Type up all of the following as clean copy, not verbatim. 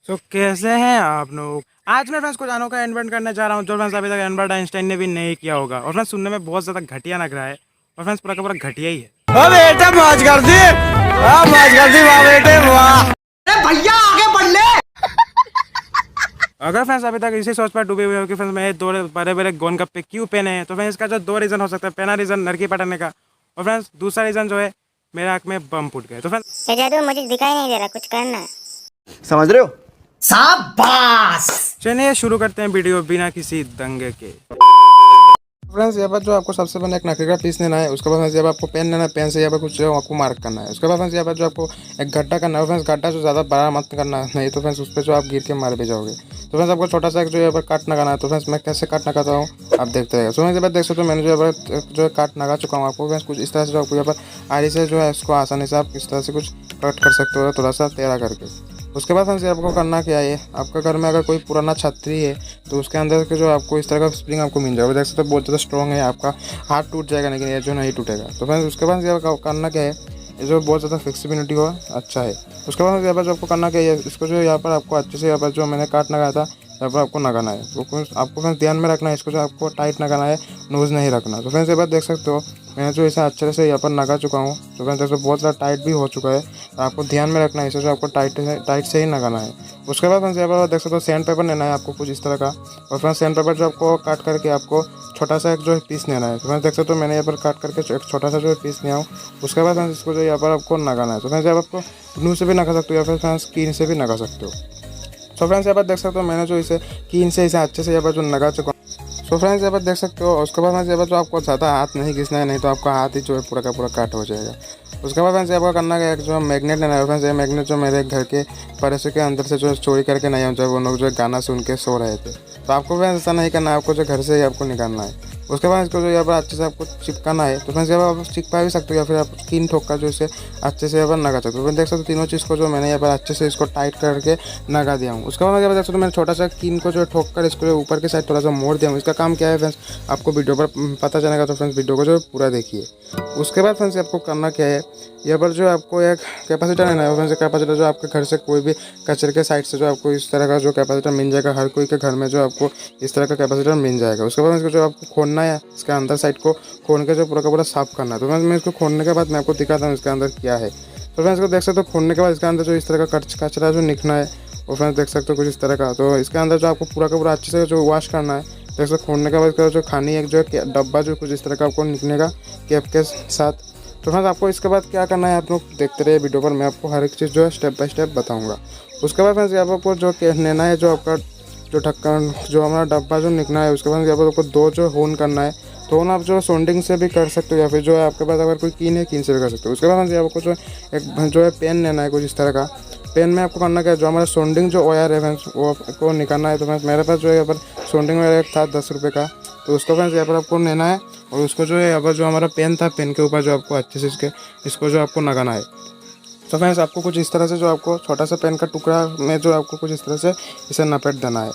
कैसे हैं आप लोग। आज मैं फ्रेंड्स कुछ अनोखा इन्वेंट करने जा रहा हूँ जो फ्रेंड्स अभी तक एल्बर्ट आइंस्टाइन ने भी नहीं किया होगा। और फ्रेंड्स सुनने में बहुत ज़्यादा घटिया लग रहा है और फ्रेंड्स पूरा का पूरा घटिया ही है। ओ बेटा मौज कर दी, मौज कर दी वाह बेटे वाह। अरे भैया आगे बढ़ ले। अगर फ्रेंड्स अभी तक इसी सोच पर डूबे हुए हो कि फ्रेंड्स मैं दो बड़े बड़े गोलगप्पे क्यों पहने हैं, तो फ्रेंड्स इसका जो दो रीज़न हो सकता है। पहला रीज़न लड़की पटाने का और फ्रेंड्स दूसरा रीज़न जो है मेरे आँख में बम फूट गए। तो फ्रेंड्स जादू मुझे दिखाई नहीं दे रहा, कुछ करना। समझ रहे हो? शाबाश। चलिए शुरू करते हैं वीडियो बिना किसी दंगे के। फ्रेंड्स यहाँ पर जो आपको सबसे पहले एक नकली का पीस लेना है। उसके बाद फ्रेंड्स यहाँ पर आपको पेन लेना है। पेन से यहाँ पर कुछ जो आपको मार्क करना है। उसके बाद फ्रेंड्स यहाँ पर जो आपको एक गड्ढा करना है। फ्रेंड्स गड्ढा जो ज़्यादा बड़ा मत करना है, नहीं तो फ्रेंड्स उस पर जो आप गिर के मार भी जाओगे। तो फ्रेंड्स आपको छोटा सा एक जो यहाँ पर काट लगाना है। तो फ्रेंड्स मैं कैसे काट लगाता हूँ आप देखते रहेगा। सो मैं देख सकते हो मैंने जो यहाँ पर जो काट लगा चुका हूँ। आपको फ्रेंड्स कुछ इस तरह से जो आपको यहाँ पर आरी से जो है इसको आसानी से आप इस तरह से कुछ कट कर सकते हो, थोड़ा सा टेढ़ा करके। उसके बाद फ्रेंड्स आपको करना क्या है, आपका घर में अगर कोई पुराना छतरी है तो उसके अंदर के जो आपको इस तरह का स्प्रिंग आपको मिल जाएगा। देख सकते हो बहुत ज़्यादा स्ट्रॉन्ग है, आपका हाथ टूट जाएगा लेकिन ये जो नहीं टूटेगा। तो फ्रेंड्स उसके बाद ये करना क्या है, ये जो बहुत ज़्यादा फ्लेक्सिबिलिटी हो अच्छा है। उसके बाद यहाँ पर जो आपको करना क्या है, इसको जो यहाँ पर आपको अच्छे से यहाँ पर जो मैंने काट लगाया था यहाँ पर आपको लगाना है। तो आपको फ्रेंड्स ध्यान में रखना है, इसको जो आपको टाइट लगाना है, नोज़ नहीं रखना। तो फ्रेंड्स ये बात देख सकते हो मैंने जो इसे अच्छे से यहाँ पर लगा चुका हूँ। तो फ्रेंड्स देखो बहुत ज़्यादा टाइट भी हो चुका है। तो आपको ध्यान में रखना है, इसे जो आपको टाइट से ही लगाना है। उसके बाद फ्रेंड्स यहाँ पर देख सकते हो सैंड पेपर लेना है आपको कुछ इस तरह का। और फ्रेंड्स सैंड पेपर जो आपको काट करके आपको छोटा सा एक जो पीस लेना है। तो फ्रेंड्स देख सकते हो मैंने यहाँ पर काट करके एक छोटा सा जो पीस लिया हूँ। उसके बाद फ्रेंड्स इसको जो यहाँ पर आपको लगाना है। तो फ्रेंड्स यहाँ पर आपको ग्लू से भी लगा सकते हो या फिर फ्रेंड्स कीन से भी लगा सकते हो। सो फ्रेंड्स यहाँ पर देख सकते हो मैंने जो इसे कीन से इसे अच्छे से यहाँ पर जो लगा चुका हूँ। सो फ्रेंड्स यहाँ पर देख सकते हो। उसके बाद फ्रेंड्स यहाँ पर जो आपको ज़्यादा हाथ नहीं घिसना है, नहीं तो आपका हाथ ही जो है पूरा का पूरा काट हो जाएगा। उसके बाद फ्रेंड्स यहाँ पर करना है जो मैग्नेट लेना है। फ्रेंड्स ये मैग्नेट जो मेरे घर के परसों के अंदर से जो चोरी करके नहीं हम जब वो लोग जो गाना सुन के सो रहे थे। तो आपको फ्रेंड्स ऐसा नहीं करना है, आपको जो घर से ही आपको निकालना है। उसके बाद इसको जो यहाँ पर अच्छे से आपको चिपकाना है। तो फ्रेंड्स यहाँ पर आप चिपका भी सकते हो या फिर आप कीन ठोक का जो इसे अच्छे से यहाँ पर लगा सकते हो। देख सकते हो तीनों चीज़ को जो मैंने यहाँ पर अच्छे से इसको टाइट करके लगा दिया हूँ। उसके बाद यहाँ पर देख सकते हो मैंने छोटा सा कीन को जो ठोक कर इसको ऊपर के साइड थोड़ा सा मोड़ दिया हूँ। इसका काम क्या है फ्रेंड्स आपको वीडियो पर पता चलेगा। तो फ्रेंड्स वीडियो को जो पूरा देखिए। उसके बाद फ्रेंड्स आपको करना क्या है, यहाँ पर जो आपको एक कैपेसिटर लेना है। फ्रेंड्स कैपेसिटर जो आपके घर से कोई भी कचरे के साइड से जो आपको इस तरह का जो कैपेसिटर मिल जाएगा, हर कोई के घर में जो आपको इस तरह का कैपेसिटर मिल जाएगा। उसके बाद इसको जो आपको खोलना है, इसके अंदर साइड को खोल के जो पूरा का पूरा साफ करना है। तो फ्रेंड्स मैं इसको खोलने के बाद मैं आपको दिखाता हूँ इसके अंदर क्या है। तो फ्रेंड्स इसको देख सकते हो खोलने के बाद इसके अंदर जो इस तरह का कचरा जो निकलना है वो फ्रेंड्स देख सकते हो कुछ इस तरह का। तो इसके अंदर जो आपको पूरा का पूरा अच्छे से जो वॉश करना है। देख सकते खोलने के बाद इसका जो खानी एक जो डब्बा जो कुछ इस तरह का आपको निकलेगा कैप के साथ। तो फ्रेंड्स आपको इसके बाद क्या करना है, आप लोग देखते रहिए वीडियो पर, मैं आपको हर एक चीज़ जो है स्टेप बाय स्टेप बताऊंगा। उसके बाद फ्रेंड्स यहाँ पर आपको जो लेना है, जो आपका जो ढक्कन जो हमारा डब्बा जो निकलना है। उसके बाद यहाँ पर आपको दो जो होन करना है। तो होन आप जो सोल्डिंग से भी कर सकते हो या फिर जो है आपके पास अगर कोई कीन है कीन से भी कर सकते हो। उसके बाद यहाँ आपको जो एक जो है पेन लेना है कुछ इस तरह का। पेन में आपको करना क्या है, जो हमारा सोल्डिंग जो वायर है फ्रेंड्स वो को निकालना है। तो फ्रेंड्स मेरे पास जो है यहाँ पर सोल्डिंग वायर एक था 10 रुपये का। तो उसको फ्रेंड्स यहाँ पर आपको लेना है और उसको जो है यहाँ पर जो हमारा पेन था पेन के ऊपर जो आपको अच्छे से इसको जो आपको लगाना है। तो फ्रेंड्स आपको कुछ इस तरह से जो आपको छोटा सा पेन का टुकड़ा में जो आपको कुछ इस तरह से इसे नपेट देना है।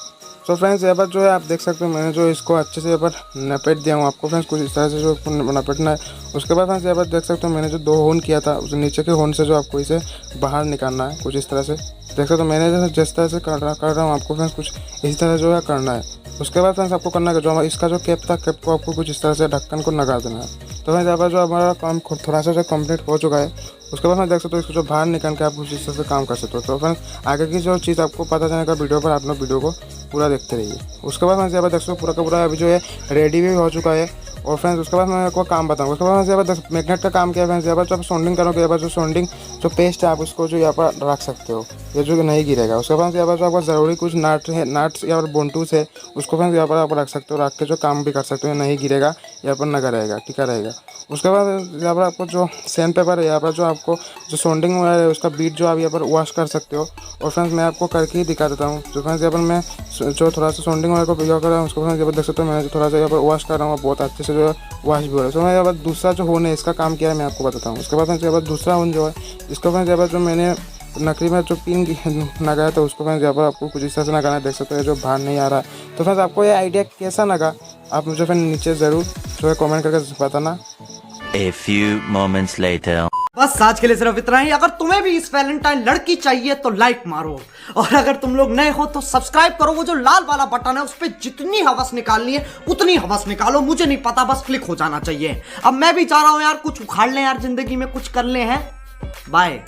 तो फ्रेंड्स यहाँ पर जो है आप देख सकते हो मैंने जो इसको अच्छे से यहाँ पर नपेट दिया हूँ। आपको फ्रेंड्स कुछ इस तरह से जो नपेटना है। उसके बाद फ्रेंड्स यहाँ पर देख सकते हो मैंने जो दो होन किया था उस नीचे के होन से जो आपको इसे बाहर निकालना है कुछ इस तरह से। देख सकते हो मैंने जैसे जिस तरह से कर रहा हूँ आपको फ्रेंड्स कुछ इसी तरह जो है करना है। उसके बाद फ्रेंड्स आपको करना है जो इसका जो कैप था कैप को आपको कुछ इस तरह से ढक्कन को लगा देना है। तो फ्रेंड्स यहाँ पर जो हमारा काम थोड़ा सा जो कंप्लीट हो चुका है। उसके बाद मैं देख सकते हो इसको जो बाहर निकाल के आप कुछ इस तरह से काम कर सकते हो। तो फ्रेंड्स आगे की जो चीज़ आपको पता चलेगा वीडियो पर, आप लोग वीडियो को पूरा देखते रहिए। उसके बाद मैं यहाँ पर देख सकते हो पूरा का पूरा अभी जो है रेडी भी हो चुका है। और फ्रेंड्स उसके बाद मैं आपको काम बताऊँगा। उसके बाद यहाँ पर मैग्नेट का काम किया है फ्रेंड्स। यहाँ पर जो आप सोल्डिंग करोगे यहाँ पर जो सोल्डिंग जो पेस्ट है आप उसको जो यहाँ पर रख सकते हो, ये जो नहीं गिरेगा। उसके बाद यहाँ पर जो आपको ज़रूरी कुछ नट्स या फिर बोंटूस है उसको फ्रेंड्स यहाँ पर आप रख सकते हो, रख के जो काम भी कर सकते हो, नहीं गिरेगा, यहाँ पर लगा रहेगा, टिका रहेगा। उसके बाद यहाँ पर आपको जो सैंड पेपर है यहाँ पर जो आपको जो सोल्डिंग वायर है उसका बीट जो आप यहाँ पर वॉश कर सकते हो। और फ्रेंड्स मैं आपको करके ही दिखा देता हूँ। जो फ्रेंड्स यहाँ पर मैं जो थोड़ा सा सोल्डिंग वायर को भिगा कर रहा हूँ उसको फ्रेंड्स यहाँ पर देख सकते हो मैं थोड़ा सा यहाँ पर वॉश कर रहा हूँ, बहुत अच्छे से जो है वॉश भी हो रहा है। तो मैं यहाँ पर दूसरा जो होन है इसका काम किया है मैं आपको बताता हूँ। उसके बाद फ्रेंड्स यहाँ पर दूसरा होन जो है इसको फ्रेंड्स यहाँ पर जो मैंने नकली में जो पिन लगाया था उसको फ्रेंड्स यहाँ पर आपको कुछ इस तरह से लगाना है। देख सकते हो जो बाहर नहीं आ रहा है। तो फ्रेंड्स आपको ये आइडिया कैसा लगा आप मुझे फिर नीचे ज़रूर जो है कमेंट करके बताना। A few moments later. बस आज के लिए सिर्फ इतना ही। अगर तुम्हें भी इस वैलेंटाइन लड़की चाहिए तो लाइक मारो, और अगर तुम लोग नए हो तो सब्सक्राइब करो। वो जो लाल वाला बटन है उस पर जितनी हवस निकालनी है उतनी हवस निकालो, मुझे नहीं पता, बस क्लिक हो जाना चाहिए। अब मैं भी चाह रहा हूं यार कुछ उखाड़ ले यार, जिंदगी में कुछ कर ले हैं। बाय।